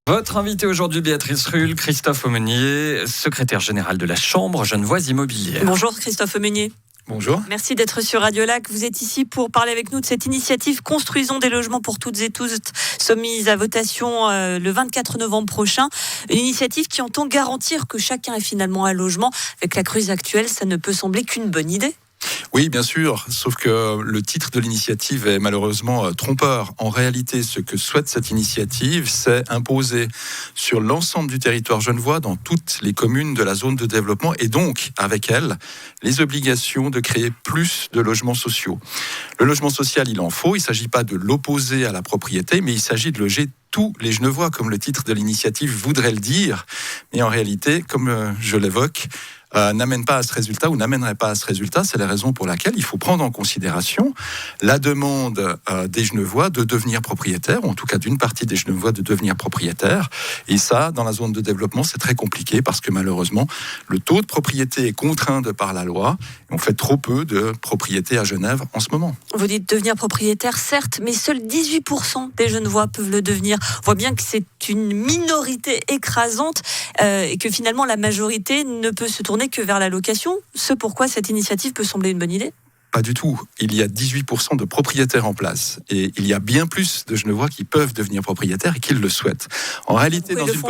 Votre invité aujourd'hui, Béatrice Rulle, Christophe Aumenier, secrétaire général de la Chambre genevoise immobilière. Bonjour Christophe Aumenier. Bonjour. Merci d'être sur Radio Lac. Vous êtes ici pour parler avec nous de cette initiative Construisons des logements pour toutes et tous, soumise à votation le 24 novembre prochain. Une initiative qui entend garantir que chacun ait finalement un logement. Avec la crise actuelle, ça ne peut sembler qu'une bonne idée. Oui, bien sûr, sauf que le titre de l'initiative est malheureusement trompeur. En réalité, ce que souhaite cette initiative, c'est imposer sur l'ensemble du territoire genevois, dans toutes les communes de la zone de développement, et donc, avec elle, les obligations de créer plus de logements sociaux. Le logement social, il en faut, il ne s'agit pas de l'opposer à la propriété, mais il s'agit de loger tous les Genevois, comme le titre de l'initiative voudrait le dire. Mais en réalité, comme je l'évoque, n'amène pas à ce résultat ou n'amènerait pas à ce résultat. C'est la raison pour laquelle il faut prendre en considération la demande des Genevois de devenir propriétaires, ou en tout cas d'une partie des Genevois de devenir propriétaires. Et ça, dans la zone de développement, c'est très compliqué parce que malheureusement, le taux de propriété est contraint de par la loi. Et on fait trop peu de propriété à Genève en ce moment. Vous dites devenir propriétaire, certes, mais seuls 18% des Genevois peuvent le devenir. On voit bien que c'est une minorité écrasante et que finalement la majorité ne peut se tourner que vers la location. Ce pourquoi cette initiative peut sembler une bonne idée ? Pas du tout. Il y a 18% de propriétaires en place. Et il y a bien plus de Genevois qui peuvent devenir propriétaires et qui le souhaitent. En réalité, dans une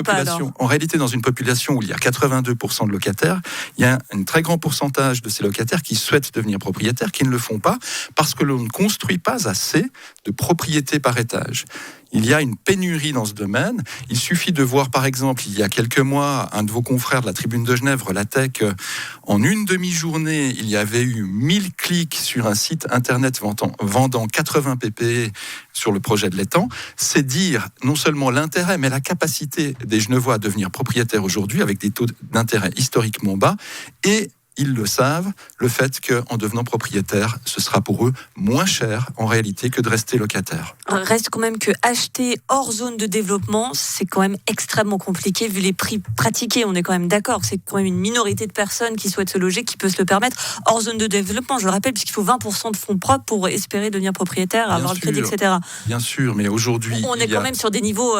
population où il y a 82% de locataires, il y a un très grand pourcentage de ces locataires qui souhaitent devenir propriétaires, qui ne le font pas parce que l'on ne construit pas assez de propriétés par étage. Il y a une pénurie dans ce domaine. Il suffit de voir, par exemple, il y a quelques mois, un de vos confrères de la Tribune de Genève relatait qu'en une demi-journée, il y avait eu 1000 clics sur un site internet vendant 80 pp sur le projet de l'étang. C'est dire non seulement l'intérêt, mais la capacité des Genevois à devenir propriétaires aujourd'hui avec des taux d'intérêt historiquement bas. Et ils le savent, le fait qu'en devenant propriétaire, ce sera pour eux moins cher en réalité que de rester locataire. Reste quand même que acheter hors zone de développement, c'est quand même extrêmement compliqué vu les prix pratiqués. On est quand même d'accord que c'est quand même une minorité de personnes qui souhaitent se loger, qui peut se le permettre hors zone de développement. Je le rappelle, puisqu'il faut 20% de fonds propres pour espérer devenir propriétaire, avoir le crédit, etc. Bien sûr, mais aujourd'hui... On est quand même sur des niveaux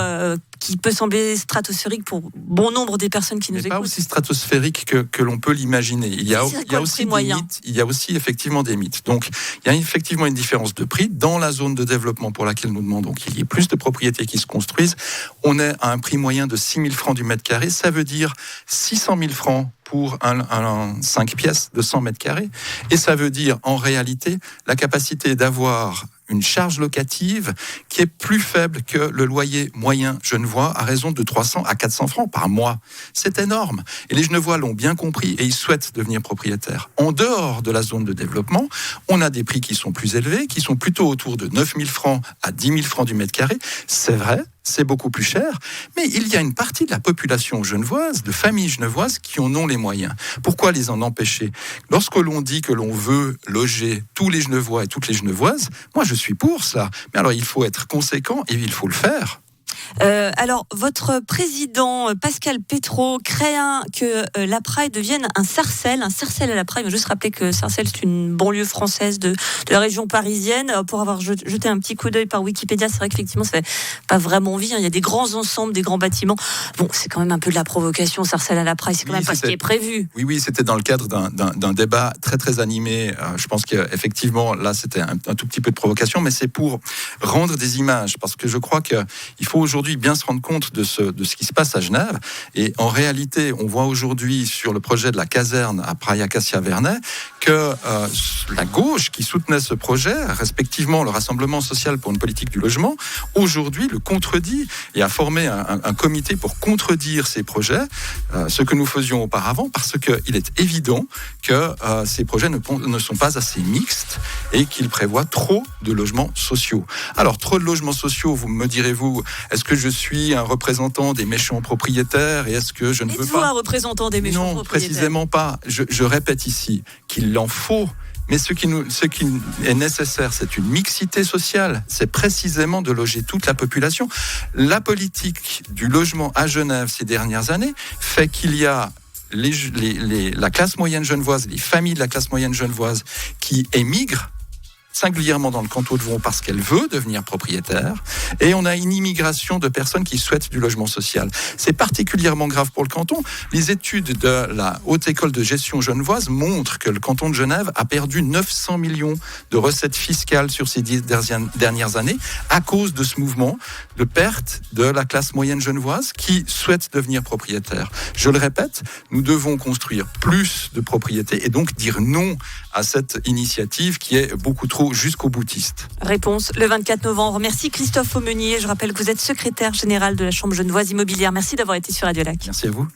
qui peut sembler stratosphériques pour bon nombre des personnes qui nous écoutent. Pas aussi stratosphérique que l'on peut l'imaginer. Il y a aussi des mythes. Il y a aussi effectivement des mythes. Donc, il y a effectivement une différence de prix dans la zone de développement pour laquelle nous demandons qu'il y ait plus de propriétés qui se construisent. On est à un prix moyen de 6 000 francs du mètre carré. Ça veut dire 600 000 francs pour un 5 pièces de 100 mètres carrés. Et ça veut dire, en réalité, la capacité d'avoir une charge locative qui est plus faible que le loyer moyen genevois à raison de 300 à 400 francs par mois. C'est énorme. Et les Genevois l'ont bien compris et ils souhaitent devenir propriétaires. En dehors de la zone de développement, on a des prix qui sont plus élevés, qui sont plutôt autour de 9 000 francs à 10 000 francs du mètre carré. C'est vrai, c'est beaucoup plus cher, mais il y a une partie de la population genevoise, de familles genevoises, qui en ont les moyens. Pourquoi les en empêcher ? Lorsque l'on dit que l'on veut loger tous les Genevois et toutes les Genevoises, moi je suis pour cela. Mais alors il faut être conséquent et il faut le faire. Alors, votre président Pascal Petro craint que la Praille devienne un Sarcelles à la Praille. Je veux juste rappeler que Sarcelles, c'est une banlieue française de la région parisienne. Pour avoir jeté un petit coup d'œil par Wikipédia, c'est vrai qu'effectivement, ça fait pas vraiment envie. Il y a des grands ensembles, des grands bâtiments. Bon, c'est quand même un peu de la provocation, Sarcelles à la Praille. C'est quand même pas ce qui est prévu. Oui, c'était dans le cadre d'un débat très, très animé. Je pense qu'effectivement, là, c'était un tout petit peu de provocation, mais c'est pour rendre des images. Parce que je crois qu'il faut aujourd'hui bien se rendre compte de ce qui se passe à Genève. Et en réalité, on voit aujourd'hui sur le projet de la caserne à Praille Acacia Vernet que la gauche qui soutenait ce projet, respectivement le Rassemblement social pour une politique du logement, aujourd'hui le contredit et a formé un comité pour contredire ces projets, ce que nous faisions auparavant, parce qu'il est évident que ces projets ne sont pas assez mixtes et qu'ils prévoient trop de logements sociaux. Alors, trop de logements sociaux, vous me direz-vous, est-ce que je suis un représentant des méchants propriétaires et est-ce que je ne veux pas... Êtes-vous un représentant des méchants propriétaires ? Non, précisément pas. Je répète ici qu'il en faut. Mais ce qui est nécessaire, c'est une mixité sociale. C'est précisément de loger toute la population. La politique du logement à Genève ces dernières années fait qu'il y a la classe moyenne genevoise, les familles de la classe moyenne genevoise qui émigrent singulièrement dans le canton de Vaud parce qu'elle veut devenir propriétaire, et on a une immigration de personnes qui souhaitent du logement social. C'est particulièrement grave pour le canton. Les études de la Haute École de Gestion genevoise montrent que le canton de Genève a perdu 900 millions de recettes fiscales sur ces 10 dernières années à cause de ce mouvement de perte de la classe moyenne genevoise qui souhaite devenir propriétaire. Je le répète, nous devons construire plus de propriétés et donc dire non à cette initiative qui est beaucoup trop jusqu'au boutiste. Réponse le 24 novembre. Merci Christophe Aumenier. Je rappelle que vous êtes secrétaire général de la Chambre genevoise immobilière. Merci d'avoir été sur Radio Lac. Merci à vous.